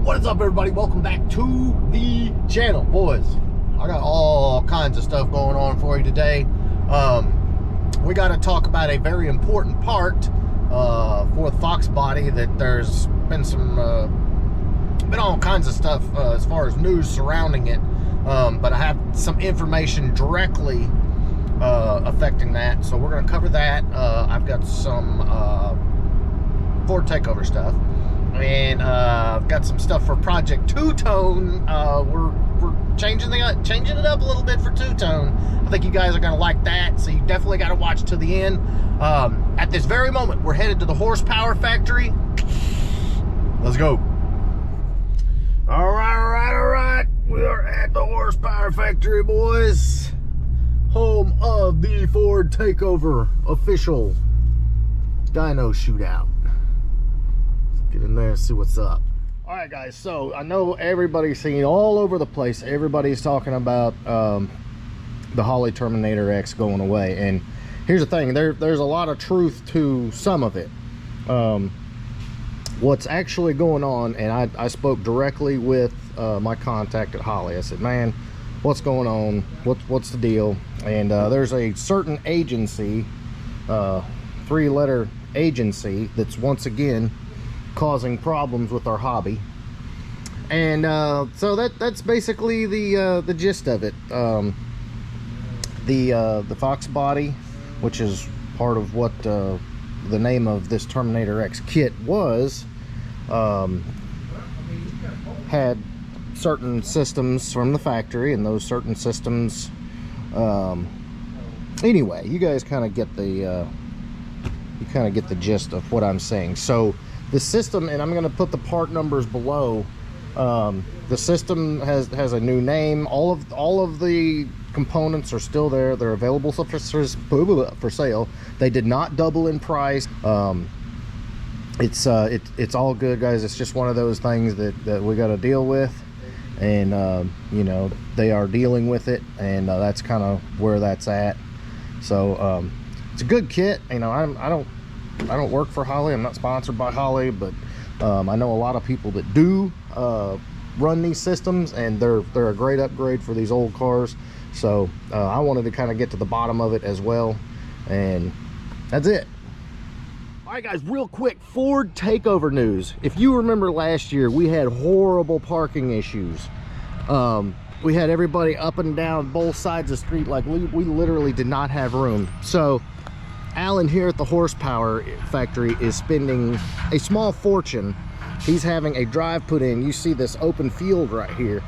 What is up, everybody? Welcome back to the channel. Boys, I got all kinds of stuff going on for you today. We got to talk about a very important part for the Fox body. That there's been been all kinds of stuff as far as news surrounding it, but I have some information directly affecting that, so we're going to cover that. I've got some Ford Takeover stuff, and I've got some stuff for Project Two-Tone. We're changing it up a little bit for Two-Tone. I think you guys are going to like that, so you definitely got to watch to the end. At this very moment, we're headed to the horsepower factory. Let's go. All right. We are at the horsepower factory, boys. Home of the Ford Takeover official dyno shootout. Let's get in there and see what's up. All right, guys, so I know everybody's seen all over the place. Everybody's talking about the Holley Terminator X going away, and here's the thing, there's a lot of truth to some of it. What's actually going on, and I spoke directly with my contact at Holley. I said, man, what's going on? What's the deal? And there's a certain agency, three-letter agency, that's once again causing problems with our hobby. And so that's basically the gist of it. The Fox body, which is part of what the name of this Terminator X kit was, had certain systems from the factory, and those certain systems, anyway, you guys kind of get the gist of what I'm saying. So the system, and I'm going to put the part numbers below. The system has a new name. All of the components are still there. They're available for sale. They did not double in price. It's all good, guys. It's just one of those things that we got to deal with, and you know, they are dealing with it, and that's kind of where that's at. So it's a good kit. You know, I don't work for Holley. I'm not sponsored by Holley, but I know a lot of people that do run these systems, and they're a great upgrade for these old cars. So I wanted to kind of get to the bottom of it as well, and that's it. All right, guys, real quick, Ford Takeover news. If you remember last year, we had horrible parking issues. We had everybody up and down both sides of the street. Like, we literally did not have room. So Alan here at the horsepower factory is spending a small fortune. He's having a drive put in. You see this open field right here.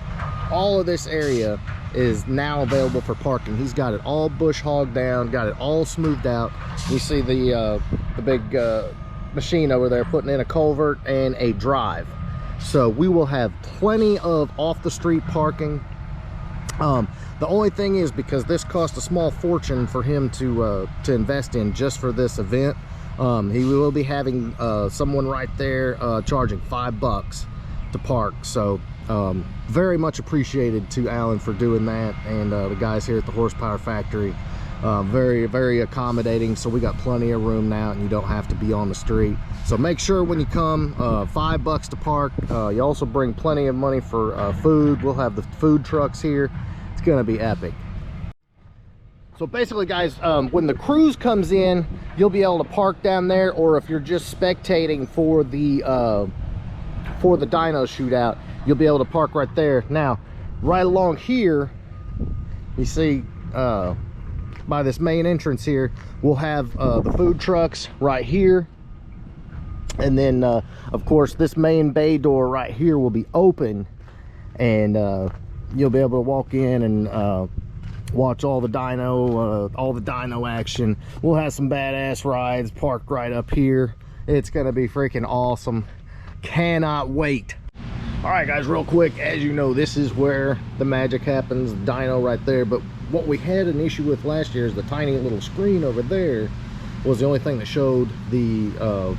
All of this area is now available for parking. He's got it all bush hogged down, got it all smoothed out. You see the big machine over there putting in a culvert and a drive. So we will have plenty of off the street parking. The only thing is, because this cost a small fortune for him to invest in just for this event, he will be having someone right there charging $5 to park. So very much appreciated to Alan for doing that, and the guys here at the horsepower factory, very accommodating. So we got plenty of room now, and you don't have to be on the street. So make sure when you come, $5 to park. You also bring plenty of money for food. We'll have the food trucks here. It's gonna be epic. So basically, guys, when the cruise comes in, you'll be able to park down there, or if you're just spectating for the dyno shootout, you'll be able to park right there. Now, right along here, you see, by this main entrance here, we'll have the food trucks right here, and then of course this main bay door right here will be open, and you'll be able to walk in and watch all the dyno action. We'll have some badass rides parked right up here. It's gonna be freaking awesome. Cannot wait. All right, guys, real quick, as you know, this is where the magic happens, dyno right there. But what we had an issue with last year is the tiny little screen over there was the only thing that showed the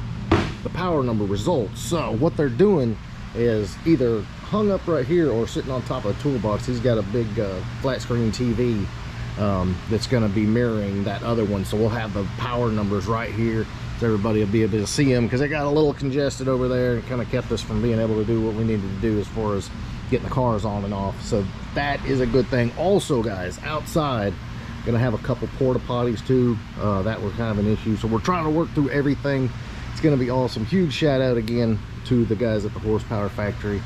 power number results. So what they're doing is either hung up right here or sitting on top of a toolbox. He's got a big flat screen TV that's going to be mirroring that other one. So we'll have the power numbers right here. so everybody will be able to see them, because they got a little congested over there and kind of kept us from being able to do what we needed to do as far as getting the cars on and off. So that is a good thing. Also, guys, outside, gonna have a couple porta potties too that were kind of an issue, so we're trying to work through everything. It's gonna be awesome. Huge shout out again to the guys at the Horsepower Factory.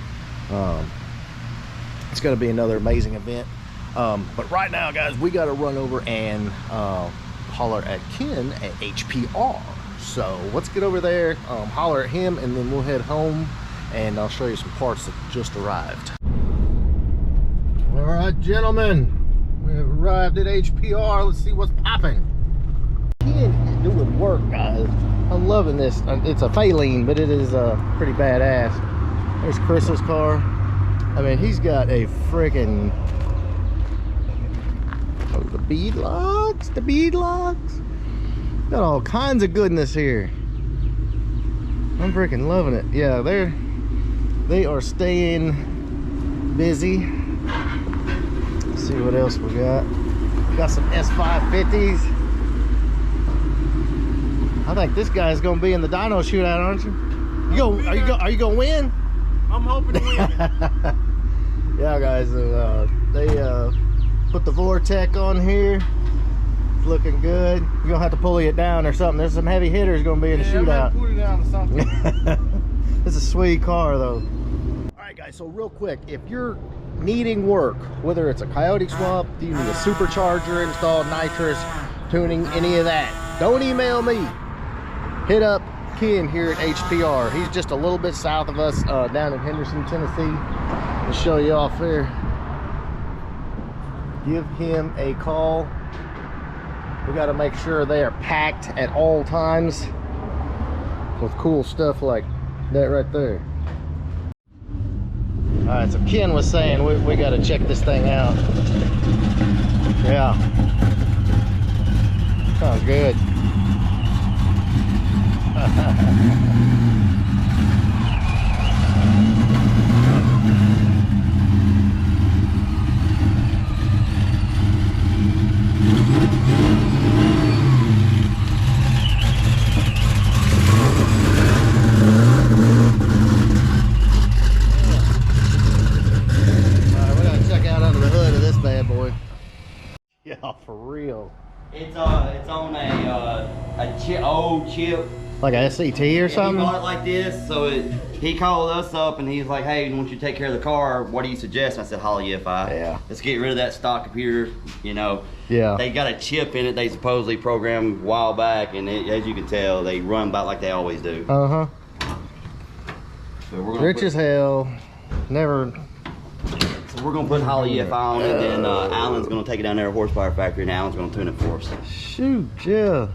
It's gonna be another amazing event, but right now, guys, we got to run over and holler at Ken at HPR. So let's get over there, holler at him, and then we'll head home and I'll show you some parts that just arrived. All right, gentlemen, we have arrived at HPR. Let's see what's popping. Ken is doing work, guys. I'm loving this. It's a Faline, but it is pretty badass. There's Chris's car. I mean, he's got a freaking, oh, the bead locks, got all kinds of goodness here. I'm freaking loving it. Yeah, they are staying busy. Let's see what else we got. We got some S550s. I think this guy's gonna be in the dyno shootout, aren't you? Are you gonna win? I'm hoping to win. Yeah, guys, they put the Vortec on here. It's looking good. You're gonna have to pull it down or something. There's some heavy hitters gonna be in the shootout. Pull it down or something. It's a sweet car though. All right, guys, so real quick, if you're needing work, whether it's a Coyote swap, you need a supercharger installed, nitrous, tuning, any of that, don't email me. Hit up Ken here at HPR. He's just a little bit south of us, down in Henderson, Tennessee. I'll show you off there. Give him a call. We got to make sure they are packed at all times with cool stuff like that right there. All right, so Ken was saying we got to check this thing out. Yeah, sounds good. Yeah, for real. It's on a old chip. Like a SCT or something? He bought it like this, so he called us up and he's like, hey, once you take care of the car, what do you suggest? I said, Holla EFI. Yeah. Let's get rid of that stock computer, you know. Yeah. They got a chip in it they supposedly programmed a while back, and as you can tell, they run about like they always do. Uh-huh. So Rich as hell. Never. So we're gonna put Holla EFI on it, and then Alan's gonna take it down there at Horsepower Factory, and Alan's gonna tune it for us. Shoot, yeah.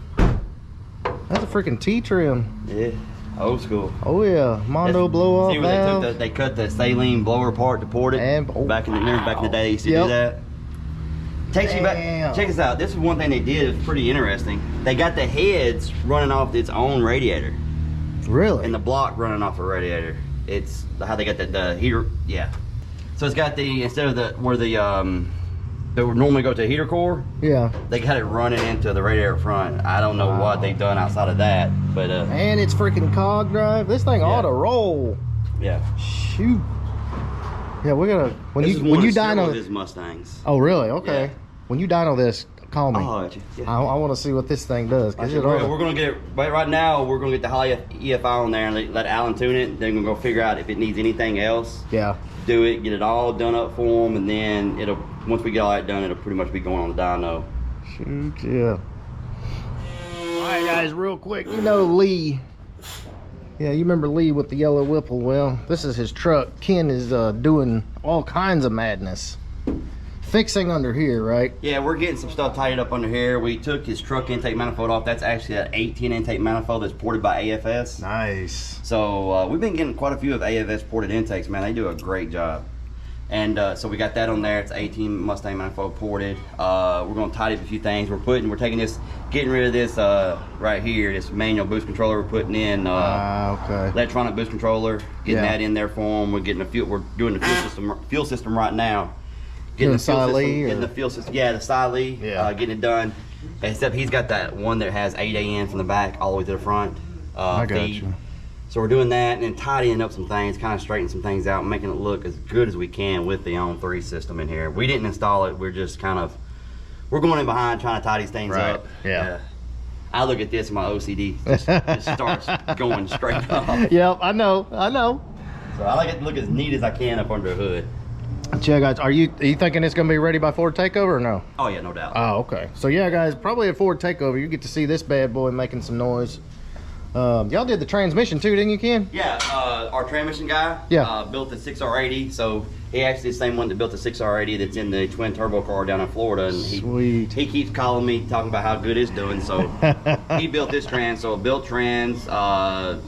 That's a freaking T-trim. Yeah, old school. Oh yeah, Mondo blow off valve. They cut the saline blower apart to port it. And back in the day, they used to do that. Takes you back. Check this out. This is one thing they did. It's pretty interesting. They got the heads running off its own radiator. Really? And the block running off a radiator. It's how they got the heater. Yeah. So it's got the, instead of the where the that would normally go to a heater core. Yeah. They got it running into the radiator front. I don't know what they've done outside of that, but and it's freaking cog drive. This thing ought to roll. Yeah. Shoot. Yeah, we're gonna when you dyno his Mustangs. Oh really? Okay. Yeah. When you dyno this, call me. Oh, yeah. I want to see what this thing does. We're gonna get it right now. We're gonna get the Holla EFI on there and let Alan tune it. Then we're gonna figure out if it needs anything else. Yeah. Do it, get it all done up for him, and then it'll, once we get all that done, it'll pretty much be going on the dyno. Shoot, yeah. Alright guys, real quick, you know Lee. Yeah, you remember Lee with the yellow Whipple? Well, this is his truck. Ken is doing all kinds of madness. Fixing under here, right? Yeah, we're getting some stuff tied up under here. We took his truck intake manifold off. That's actually an 18 intake manifold that's ported by AFS. Nice. So we've been getting quite a few of AFS ported intakes, man. They do a great job. And so we got that on there. It's 18 Mustang manifold ported. We're gonna tidy up a few things. We're taking this, getting rid of this right here, this manual boost controller we're putting in. Okay. Electronic boost controller, getting that in there for them. We're getting we're doing the fuel system right now. Getting the fuel system, yeah, the Style, getting it done. Except he's got that one that has 8 a.m. from the back all the way to the front. I got feed. you. So we're doing that and then tidying up some things, kind of straightening some things out, making it look as good as we can with the On3 system in here. We didn't install it. We're just we're going in behind trying to tidy these things Right. up. Yeah. I look at this and my OCD just starts going straight up. Yep, I know. So I like it to look as neat as I can up under the hood. Yeah, guys, are you thinking it's gonna be ready by Ford Takeover or no? Oh yeah, no doubt. Oh, okay. So yeah, guys, probably at Ford Takeover, you get to see this bad boy making some noise. Y'all did the transmission too, didn't you, Ken? Yeah, our transmission guy built the 6R80, so he actually is the same one that built the 6R80 that's in the twin turbo car down in Florida, and he keeps calling me, talking about how good it's doing, so he built this trans, so built trans,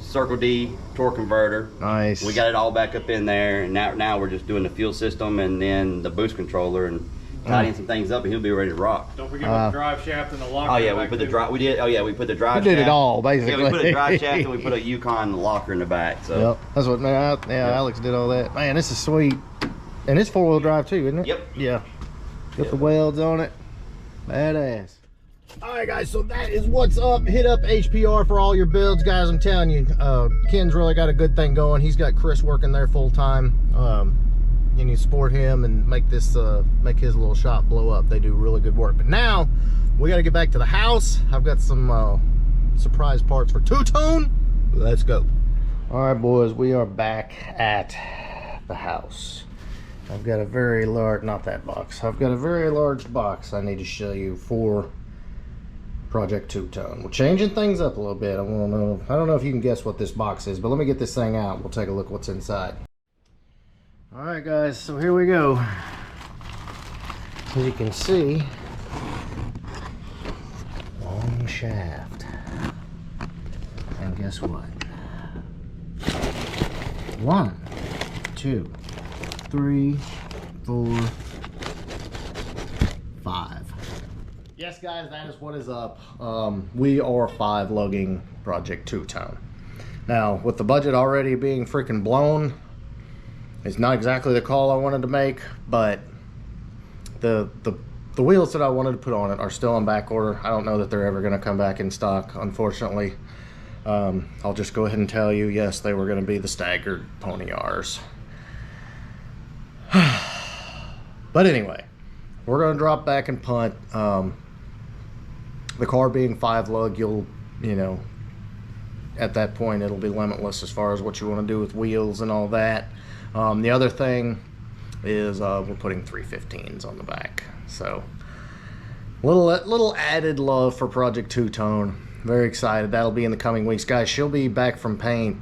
Circle D, torque converter. Nice. We got it all back up in there, and now we're just doing the fuel system and then the boost controller and tidying some things up, and he'll be ready to rock. Don't forget about the drive shaft and the locker. Oh yeah, we put the drive. We did. Oh yeah, we put the drive. We did shaft. it all basically. Yeah, we put a drive shaft and we put a Yukon locker in the back. So. Yep, that's what. Man, Alex did all that. Man, this is sweet, and it's 4-wheel drive too, isn't it? Yep. Yeah. Got the welds on it. Badass. All right, guys. So that is what's up. Hit up HPR for all your builds, guys. I'm telling you, Ken's really got a good thing going. He's got Chris working there full time. You need to support him and make this make his little shop blow up. They do really good work. But now we got to get back to the house. I've got some surprise parts for two-tone. Let's go. All right, boys, we are back at the house. I've got a very large, not that box, I've got a very large box I need to show you for Project Two-Tone. We're changing things up a little bit. I don't know if you can guess what this box is, but let me get this thing out. We'll take a look what's inside. All right, guys, so here we go. As you can see, long shaft. And guess what? 1, 2, 3, 4, 5. Yes, guys, that is what is up. We are 5-lugging Project Two-Tone. Now, with the budget already being freaking blown, it's not exactly the call I wanted to make, but the wheels that I wanted to put on it are still on back order. I don't know that they're ever going to come back in stock, unfortunately. I'll just go ahead and tell you, yes, they were going to be the staggered Pony R's. But anyway, we're going to drop back and punt. The car being 5-lug, you know, at that point it'll be limitless as far as what you want to do with wheels and all that. The other thing is we're putting 315s on the back, so little added love for Project Two-Tone. Very excited. That'll be in the coming weeks, guys. She'll be back from paint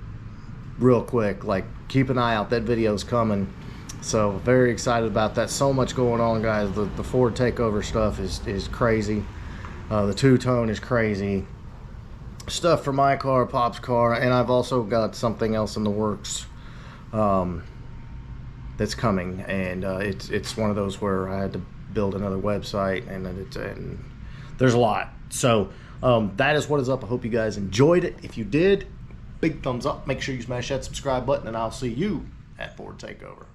real quick. Like, keep an eye out. That video's coming. So very excited about that. So much going on, guys. The Ford Takeover stuff is crazy. The Two-Tone is crazy. Stuff for my car, Pop's car, and I've also got something else in the works that's coming, and it's one of those where I had to build another website, and there's a lot. So that is what is up. I hope you guys enjoyed it. If you did, big thumbs up. Make sure you smash that subscribe button, and I'll see you at Ford Takeover.